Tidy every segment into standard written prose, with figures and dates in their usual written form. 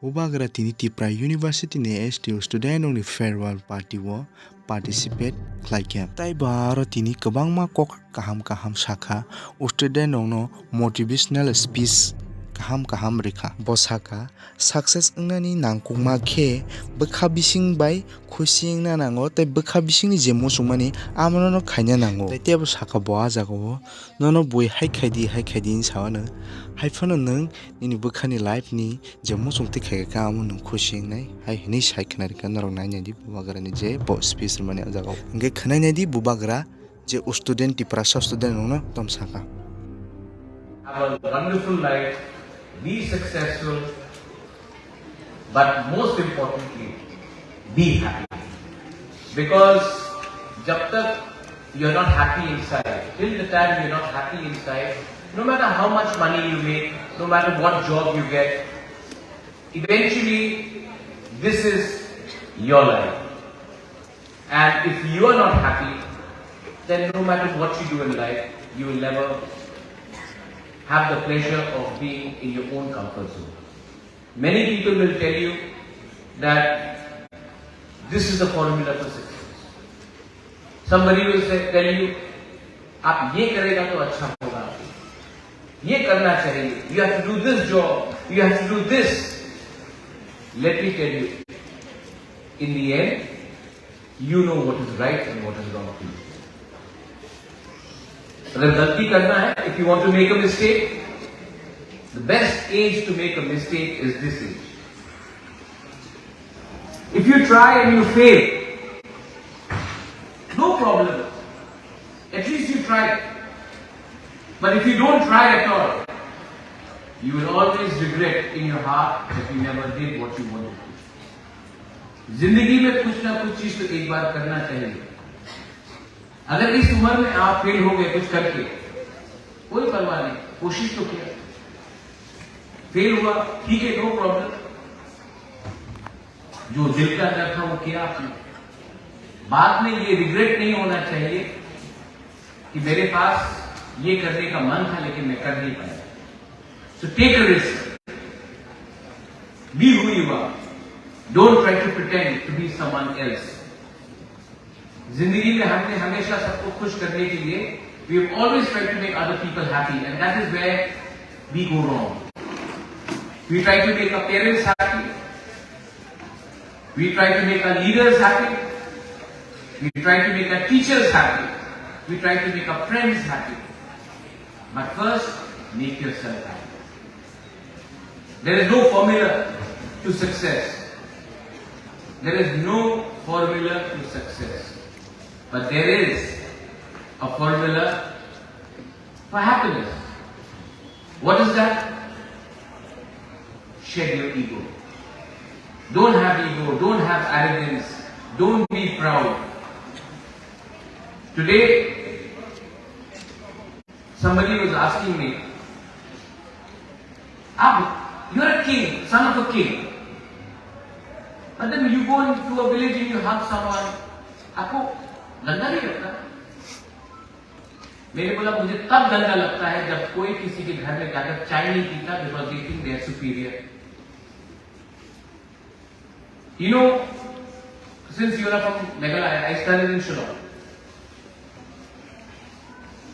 bubagra Tripura University ne STU student ong farewell party wo participate khlaike tai baro tini kwbangma kok kaham saka student ong no motivational speech kaham rikha bosaka success ngnani nangkukma khe bwkha bising bai khusing na nango tai bwkha bising ni je musungmani amano no khaina nango tai tebo saka bo ajago nono boi haikhaidi ni sawana haifano nang nini bwkhani life ni je musung te khaiga ka amo nang khusing nai hai ni saikhnari ka norok naina di bubagra ni je bo speech mani ajago nge khanaina di bubagra je student Tiprasa student no tom saka have a wonderful life, be successful, but most importantly, be happy. Because jab tak you're not happy inside, till the time you're not happy inside, no matter how much money you make, no matter what job you get, eventually this is your life. And if you are not happy, then no matter what you do in life, you will never have the pleasure of being in your own comfort zone. Many people will tell you that this is the formula for success. Somebody will tell you, "आप ये करेगा तो अच्छा होगा, ये करना चाहिए, you have to do this job, you have to do this." Let me tell you, in the end, you know what is right and what is wrong for you. अगर गलती करना है, if you want to make a mistake, the best age to make a mistake is this age. If you try and you fail, no problem. At least you tried. But if you don't try at all, you will always regret in your heart that you never did what you wanted to. जिंदगी में कुछ ना कुछ चीज तो एक बार करना चाहिए. अगर इस उम्र में आप फेल हो गए कुछ करके, कोई परवाह नहीं, कोशिश तो किया. फेल हुआ, ठीक है, नो प्रॉब्लम. जो दिल का डर था वो किया आपने. बाद में ये रिग्रेट नहीं होना चाहिए कि मेरे पास ये करने का मन था लेकिन मैं कर नहीं पाया. So take a risk. Be who you are. Don't try to pretend to be someone else. जिंदगी में हमने हमेशा सबको खुश करने के लिए we have always tried to make other people happy, and that is where we go wrong. We try to make our parents happy, we try to make our leaders happy, we try to make our teachers happy, we try to make our friends happy, but first make yourself happy. There is no formula to success. There is no formula to success. But there is a formula for happiness. What is that? Shed your ego. Don't have ego, don't have arrogance, don't be proud. Today, somebody was asking me, you're a king, son of a king. But then you go into a village and you hug someone, आपको गंदा नहीं लगता? मेरे बोला मुझे तब गंदा लगता है जब कोई किसी के घर में जाकर चाय नहीं पीता because they think they are superior. You know, since you are from Meghalaya, I studied in Shillong.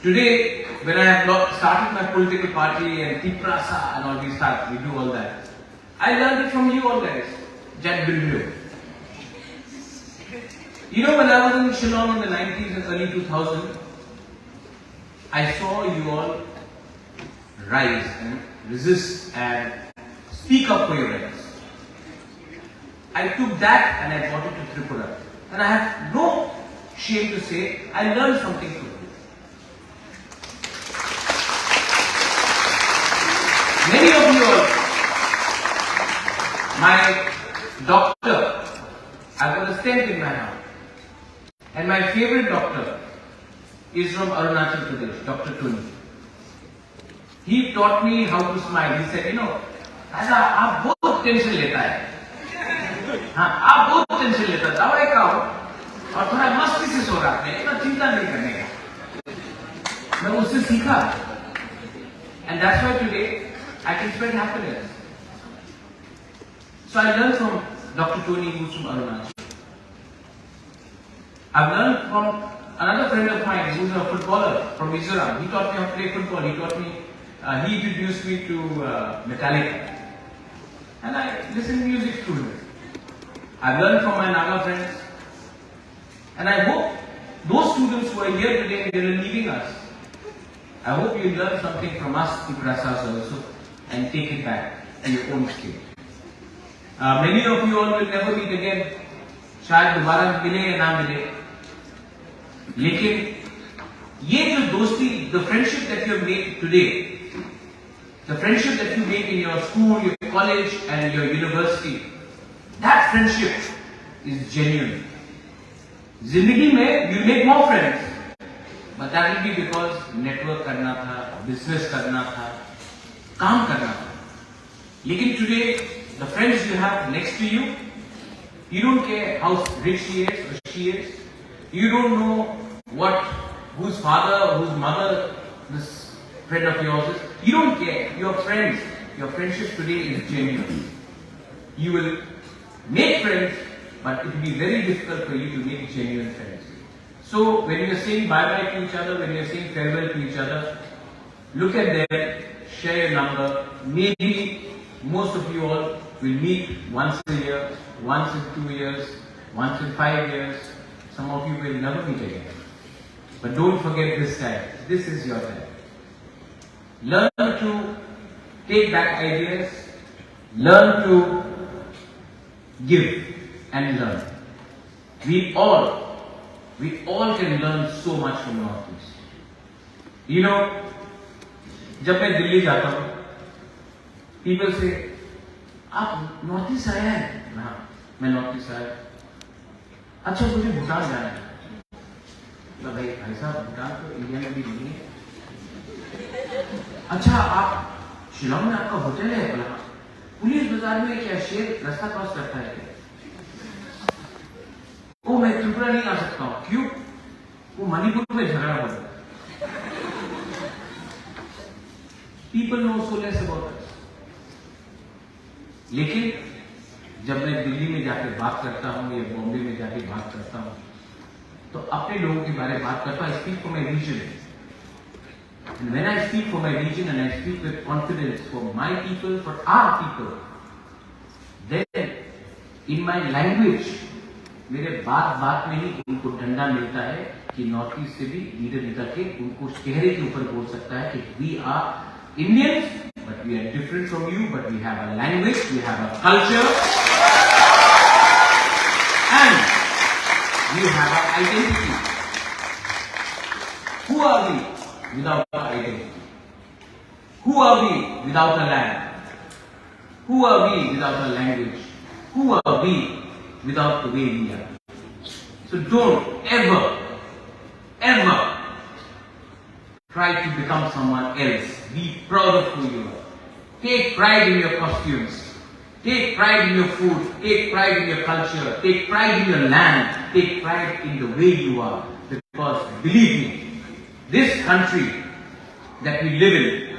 Today, when I have started my political party and Tiprasa and all these stuff, we do all that. I learned it from you all guys. Jack Bilbio. You know, when I was in Shillong in the 90s and early 2000s, I saw you all rise and resist and speak up for your rights. I took that and I brought it to Tripura. And I have no shame to say, I learned something from you. Many of you all, my doctor, I've got a stent in my hand. And my favorite doctor is from Arunachal Pradesh, Dr. Tuni. He taught me how to smile. He said, you know, Raja, आप बहुत tension लेता है. हाँ, आप बहुत tension लेता है. दवाई खाओ और थोड़ा मस्ती से सो रहा है. इतना चिंता नहीं करने का. मैं उससे सीखा. And that's why today I can spread happiness. So I learned from Dr. Tony, who's from Arunachal. I've learned from another friend of mine who's a footballer from Mizoram. He taught me how to play football. He introduced me to Metallica. And I listened to music through him. I've learned from my Naga friends. And I hope those students who are here today and they are leaving us, I hope you learn something from us Tiprasas also and take it back to your own state. Many of you all will never meet again. शायद दोबारा मिले या ना मिले. लेकिन ये जो दोस्ती, the friendship that you have made today, the friendship that you make in your school, your college and your university, that friendship is genuine. जिंदगी में you make more friends, but that will be because network करना था, business करना था, काम करना था. लेकिन today, the friends you have next to you, you don't care how rich he is or she is. You don't know whose father or whose mother this friend of yours is. You don't care. Your friends, your friendship today is genuine. You will make friends, but it will be very difficult for you to make genuine friends. So when you are saying bye-bye to each other, when you are saying farewell to each other, look at them, share your number. Maybe most of you all will meet once a year, once in 2 years, once in 5 years. Some of you will never meet again. But don't forget this time. This is your time. Learn to take back ideas. Learn to give and learn. We all can learn so much from Northeast. You know, जब मैं दिल्ली जाता हूँ, people say, आप north east आया है? हाँ, मैं north east आया. अच्छा, मुझे भूटान जाना है. भाई साहब, भूटान तो इंडिया में भी नहीं है. अच्छा, आप शिलोंग में आपका होटल है? बोला पुलिस बाजार में क्या शेर रास्ता क्रॉस करता है? ओ, मैं त्रिपुरा नहीं आ सकता हूँ. क्यों? वो मणिपुर में झगड़ा हो रहा है. People know so less about us. लेकिन जब मैं दिल्ली में जाके बात करता हूँ या बॉम्बे में जाके बात करता हूँ, तो अपने लोगों के बारे में बात करता हूँ. I speak for my region. And when I speak for my region and I speak with confidence for my people, for our people, then in my language, मेरे बात में ही उनको डंडा मिलता है कि नॉर्थ ईस्ट से भी लीडर निकल के उनको चेहरे के ऊपर बोल सकता है कि we are Indians, but we are different from you, but we have a language, we have a culture, and we have an identity. Who are we without our identity? Who are we without a land? Who are we without a language? Who are we without the way we are? So don't ever try to become someone else. Be proud of who you are. Take pride in your costumes. Take pride in your food. Take pride in your culture. Take pride in your land. Take pride in the way you are. Because believe me, this country that we live in